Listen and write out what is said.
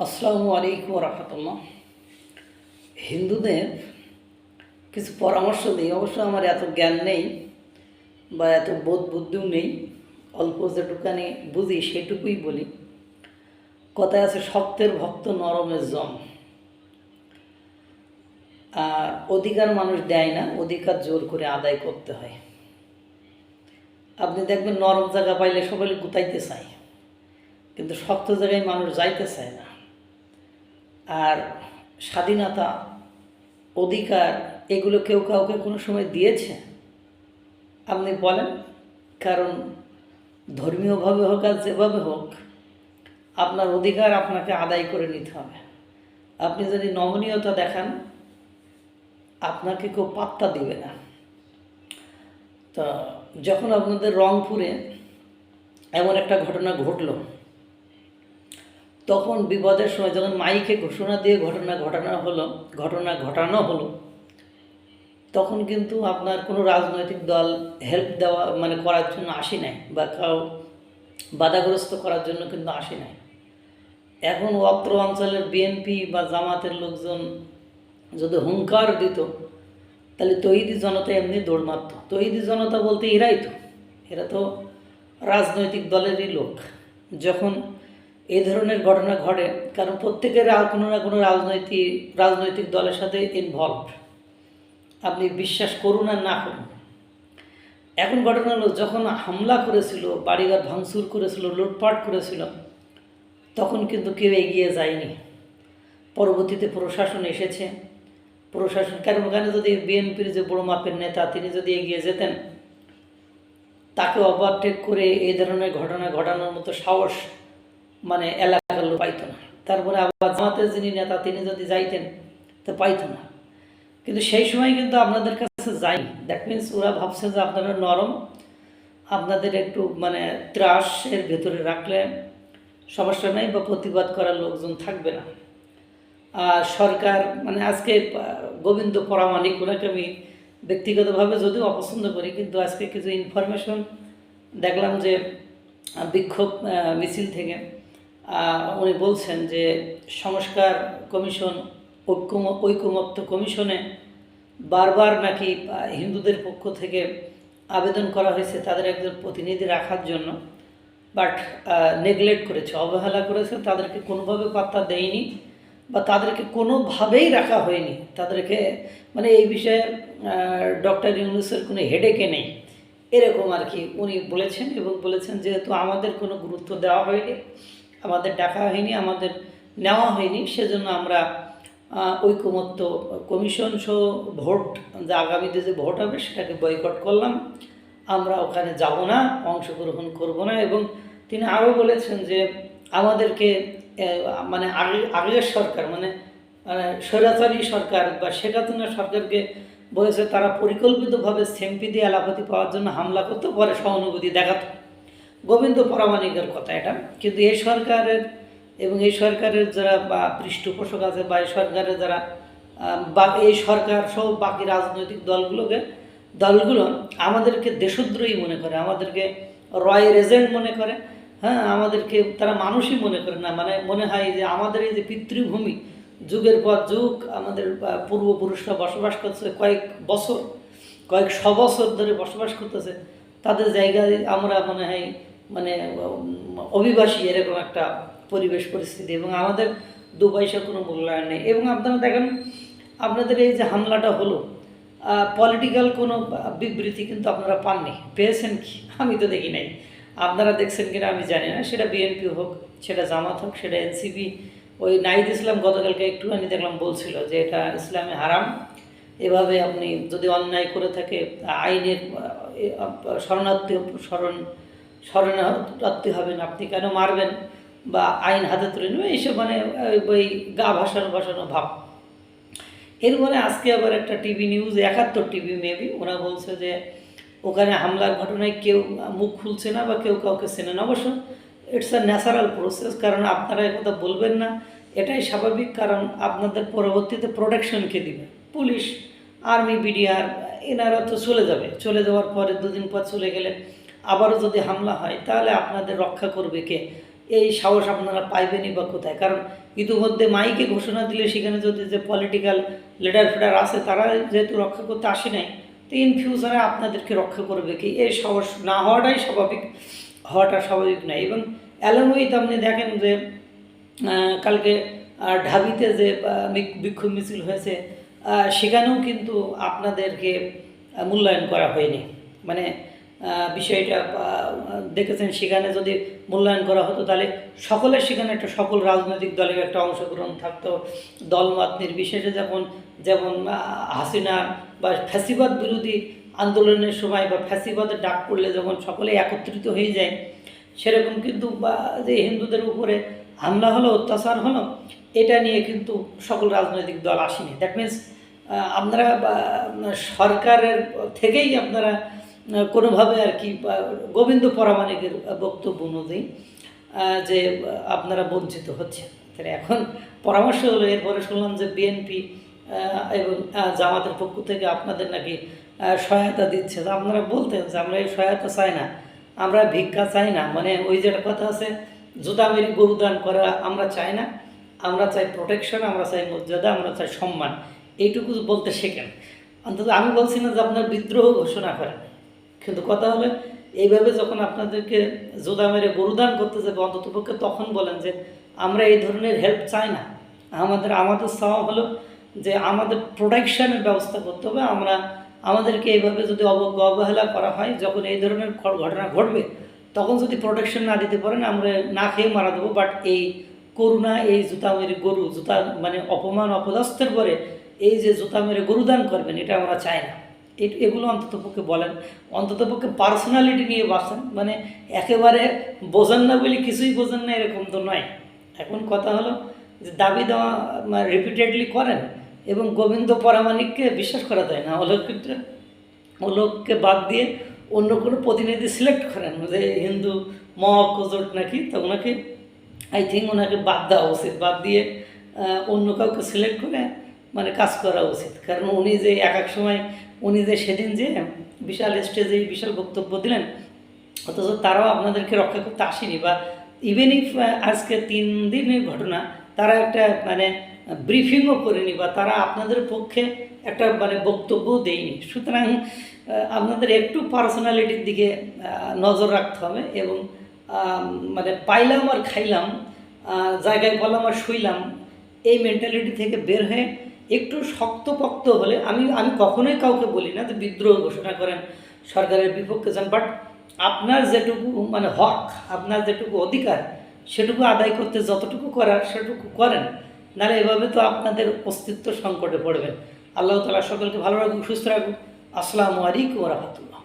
আসসালামু আলাইকুম রহমতুল্লাহ। হিন্দুদের কিছু পরামর্শ দিই। অবশ্য আমার এত জ্ঞান নেই বা এত বোধ বুদ্ধিও নেই, অল্প যেটুকানি বুঝি সেটুকুই বলি। কথায় আছে শক্তের ভক্ত নরমের জম। আর অধিকার মানুষ দেয় না, অধিকার জোর করে আদায় করতে হয়। আপনি দেখবেন নরম জায়গা পাইলে সবাই গুতাইতে চায়, কিন্তু শক্ত জায়গায় মানুষ যাইতে চায় না। আর স্বাধীনতা, অধিকার এগুলো কেউ কাউকে কোনো সময় দিয়েছে আপনি বলেন? কারণ ধর্মীয়ভাবে হোক আর যেভাবে হোক, আপনার অধিকার আপনাকে আদায় করে নিতে হবে। আপনি যদি নমনীয়তা দেখান, আপনাকে কেউ পাত্তা দিবে না। তো যখন আপনাদের রংপুরে এমন একটা ঘটনা ঘটলো, তখন বিপদের সময় যখন মাইকে ঘোষণা দিয়ে ঘটনা ঘটানো হলো, তখন কিন্তু আপনার কোনো রাজনৈতিক দল হেল্প দেওয়া করার জন্য আসে নাই, বা কাউ বাধাগ্রস্ত করার জন্য কিন্তু আসে নাই। এখন অত্র অঞ্চলের বিএনপি বা জামাতের লোকজন যদি হুঙ্কার দিত, তাহলে তৌহিদি জনতা এমনি দৌড় মারত। তৌহিদি জনতা বলতে এরা তো রাজনৈতিক দলেরই লোক। যখন এই ধরনের ঘটনা ঘটে, কারণ প্রত্যেকের কোনো না কোনো রাজনৈতিক দলের সাথে ইনভলভ, আপনি বিশ্বাস করুন আর না করুন। এখন ঘটনা হলো, যখন হামলা করেছিল, বাড়িঘর ভাঙচুর করেছিল, লুটপাট করেছিল, তখন কিন্তু কেউ এগিয়ে যায়নি। পরবর্তীতে প্রশাসন এসেছে। কারণ ওখানে যদি বিএনপির যে বড় মাপের নেতা, তিনি যদি এগিয়ে যেতেন, তাকে ওভারটেক করে এই ধরনের ঘটনা ঘটানোর মতো সাহস এলাকার লোক পাইত না। তারপরে আবার জামাতের যিনি নেতা, তিনি যদি যাইতেন, তো পাইত না। কিন্তু সেই সময় কিন্তু আপনাদের কাছে যায়নি। দ্যাট মিনস ওরা ভাবছে যে আপনারা নরম, আপনাদের একটু ত্রাসের ভেতরে রাখলে সমস্যা নেই, বা প্রতিবাদ করার লোকজন থাকবে না। সরকার আজকে গোবিন্দ পরামানিক, ওনাকে আমি ব্যক্তিগতভাবে যদিও অপছন্দ করি, কিন্তু আজকে কিছু ইনফরমেশন দেখলাম যে বিক্ষোভ মিছিল থেকে উনি বলছেন যে সংস্কার কমিশন, ঐকমত্য কমিশনে বারবার নাকি হিন্দুদের পক্ষ থেকে আবেদন করা হয়েছে তাদের একজন প্রতিনিধি রাখার জন্য, বাট নেগলেক্ট করেছে, অবহেলা করেছে, তাদেরকে কোনোভাবে পাত্তা দেয়নি, বা তাদেরকে কোনোভাবেই রাখা হয়নি। তাদেরকে এই বিষয়ে ডক্টর ইউনূসের কোনো হেডেকে নেই, এরকম আর কি উনি বলেছেন। এবং বলেছেন যেহেতু আমাদের কোনো গুরুত্ব দেওয়া হয়নি, আমাদের ডাকা হয়নি, আমাদের নেওয়া হয়নি, সেজন্য আমরা ঐকমত্য কমিশন সহ ভোট, যে আগামীতে যে ভোট হবে সেটাকে বয়কট করলাম, আমরা ওখানে যাব না, অংশগ্রহণ করব না। এবং তিনি আরও বলেছেন যে আমাদেরকে আগের সরকার স্বৈরাচারী সরকার বা শেখ হাসিনা সরকারকে বলেছে তারা পরিকল্পিতভাবে সেমপি দিয়ে এলাপতি পাওয়ার জন্য হামলা করতে, পরে সহানুভূতি দেখাতো। গোবিন্দ পরামানিকের কথা এটা। কিন্তু এই সরকারের এবং এই সরকারের যারা পৃষ্ঠপোষক আছে, বা এই সরকারের যারা এই সরকার সহ বাকি রাজনৈতিক দলগুলো আমাদেরকে দেশদ্রোহী মনে করে, আমাদেরকে রয়ের এজেন্ট মনে করে। হ্যাঁ, আমাদেরকে তারা মানুষই মনে করে না। মনে হয় যে আমাদের এই যে পিতৃভূমি, যুগের পর যুগ আমাদের পূর্বপুরুষরা বসবাস করছে, কয়েক শ বছর ধরে বসবাস করতেছে, তাদের জায়গায় আমরা মনে হয় অভিবাসী, এরকম একটা পরিবেশ পরিস্থিতি, এবং আমাদের দু পয়সা কোনো মূল্যায়ন নেই। এবং আপনারা দেখেন, আপনাদের এই যে হামলাটা হলো, পলিটিক্যাল কোনো বিবৃতি কিন্তু আপনারা পাননি। পেয়েছেন কি? আমি তো দেখি নাই। আপনারা দেখছেন কিনা আমি জানি না। সেটা বিএনপি হোক, সেটা জামাত হোক, সেটা এনসিপি, ওই নাহিদ ইসলাম গতকালকে একটুখানি দেখলাম বলছিল যে এটা ইসলামে হারাম, এভাবে আপনি যদি অন্যায় করে থাকে আইনের শরণার্থী হবেন, আপনি কেন মারবেন বা আইন হাতে তুলে নেবেন, এইসব ওই গা ভাসানো ভাব। এরপরে আজকে আবার একটা টিভি নিউজ, 71 টিভি মেবি, ওরা বলছে যে ওখানে হামলার ঘটনায় কেউ মুখ খুলছে না বা কেউ কাউকে চেনে না। অবশ্য ইটস আ ন্যাচারাল প্রসেস, কারণ আপনারা একথা বলবেন না, এটাই স্বাভাবিক। কারণ আপনাদের পরবর্তীতে প্রোটেকশনকে দিবে পুলিশ, আর্মি, বিডিআর, এনারা তো চলে যাওয়ার পরে 2 দিন পর চলে গেলে আবারও যদি হামলা হয়, তাহলে আপনাদের রক্ষা করবে কে? এই সাহস আপনারা পাইবেনই বা কোথায়? কারণ ইতিমধ্যে মাইকে ঘোষণা দিলে সেখানে যদি যে পলিটিক্যাল লিডার ফিডার আছে তারা যেহেতু রক্ষা করতে আসে নাই, তো ইন ফিউচারে আপনাদেরকে রক্ষা করবে কি? এই সাহস না হওয়াটাই স্বাভাবিক, হওয়াটা স্বাভাবিক নয়। এবং অ্যালং উইথ আপনি দেখেন যে কালকে ঢাবিতে যে বিক্ষোভ মিছিল হয়েছে, সেখানেও কিন্তু আপনাদেরকে মূল্যায়ন করা হয়নি। মানে বিষয়টা দেখেছেন, সেখানে যদি মূল্যায়ন করা হতো তাহলে সকলের সেখানে একটা সকল রাজনৈতিক দলের একটা অংশগ্রহণ থাকতো, দলমত নির্বিশেষে। যেমন হাসিনা বা ফ্যাসিবাদ বিরোধী আন্দোলনের সময় বা ফ্যাসিবাদের ডাক পড়লে যখন সকলে একত্রিত হয়ে যায়, সেরকম কিন্তু যে হিন্দুদের উপরে হামলা হলো, অত্যাচার হলো, এটা নিয়ে কিন্তু সকল রাজনৈতিক দল আসেনি। দ্যাট মিনস আপনারা সরকারের থেকেই আপনারা কোনোভাবে আর কি গোবিন্দ পরামানিকের বক্তব্য অনুযায়ী যে আপনারা বঞ্চিত হচ্ছে। তাহলে এখন পরামর্শ হলো, এরপরে শুনলাম যে বিএনপি এবং জামাতের পক্ষ থেকে আপনাদের নাকি সহায়তা দিচ্ছে। তো আপনারা বলতেন যে আমরা এই সহায়তা চাই না, আমরা ভিক্ষা চাই না। মানে ওই যে একটা কথা আছে, জুতা মেরে গরু দান করা আমরা চাই না, আমরা চাই প্রোটেকশন, আমরা চাই মর্যাদা, আমরা চাই সম্মান। এইটুকু বলতে শেখেন। অন্তত আমি বলছি না যে আপনার বিদ্রোহ ঘোষণা করেন, কিন্তু কথা হলো এইভাবে যখন আপনাদেরকে জোদা মেরে গরুদান করতে যাবে, অন্ততপক্ষে তখন বলেন যে আমরা এই ধরনের হেল্প চাই না। আমাদের চাওয়া হলো যে আমাদের প্রোটেকশনের ব্যবস্থা করতে হবে। আমাদেরকে এইভাবে যদি অবহেলা করা হয়, যখন এই ধরনের ঘটনা ঘটবে, তখন যদি প্রোটেকশন না দিতে পারেন আমরা না খেয়ে মারা দেবো। বাট এই করুণা, এই জুতা মেরে গরু, জুতা মানে অপমান অপদস্থের পরে এই যে জুতা মেরে গরুদান করবেন, এটা আমরা চাই না। এগুলো অন্ততপক্ষে বলেন, অন্ততপক্ষে পার্সোনালিটি নিয়ে বাঁচেন। মানে একেবারে বোঝেন না বলে কিছুই বোঝেন না এরকম তো নয়। এখন কথা হলো যে দাবি দেওয়া রিপিটেডলি করেন এবং গোবিন্দ পরামানিককে বিশ্বাস করা যায় না। ওলোককে বাদ দিয়ে অন্য কোনো প্রতিনিধি সিলেক্ট করেন, যে হিন্দু মহাকজোট নাকি, তো ওনাকে আই থিঙ্ক ওনাকে বাদ দেওয়া উচিত, বাদ দিয়ে অন্য কাউকে সিলেক্ট করে মানে কাজ করা উচিত। কারণ উনি যে এক সময় উনি যে সেদিন যে বিশাল স্টেজে বিশাল বক্তব্য দিলেন, অথচ তারাও আপনাদেরকে রক্ষা করতে আসেনি। বা ইভেন ইফ আজকে 3 দিনের ঘটনা, তারা একটা মানে ব্রিফিংও করেনি, বা তারা আপনাদের পক্ষে একটা মানে বক্তব্যও দেয়নি। সুতরাং আপনাদের একটু পার্সোনালিটির দিকে নজর রাখতে হবে। এবং মানে পাইলাম আর খাইলাম, জায়গায় বললাম আর শুইলাম, এই মেন্টালিটি থেকে বের হয়ে একটু শক্তপোক্ত হলে, আমি কখনোই কাউকে বলি না যে বিদ্রোহ ঘোষণা করেন, সরকারের বিপক্ষে যান, বাট আপনার যেটুকু মানে হক, আপনার যেটুকু অধিকার, সেটুকু আদায় করতে যতটুকু করার সেটুকু করেন। নাহলে এভাবে তো আপনাদের অস্তিত্ব সংকটে পড়বেন। আল্লাহ তাআলা সকলকে ভালো রাখুক, সুস্থ রাখুক। আসসালামু আলাইকুম ওয়া রাহমাতুল্লাহ।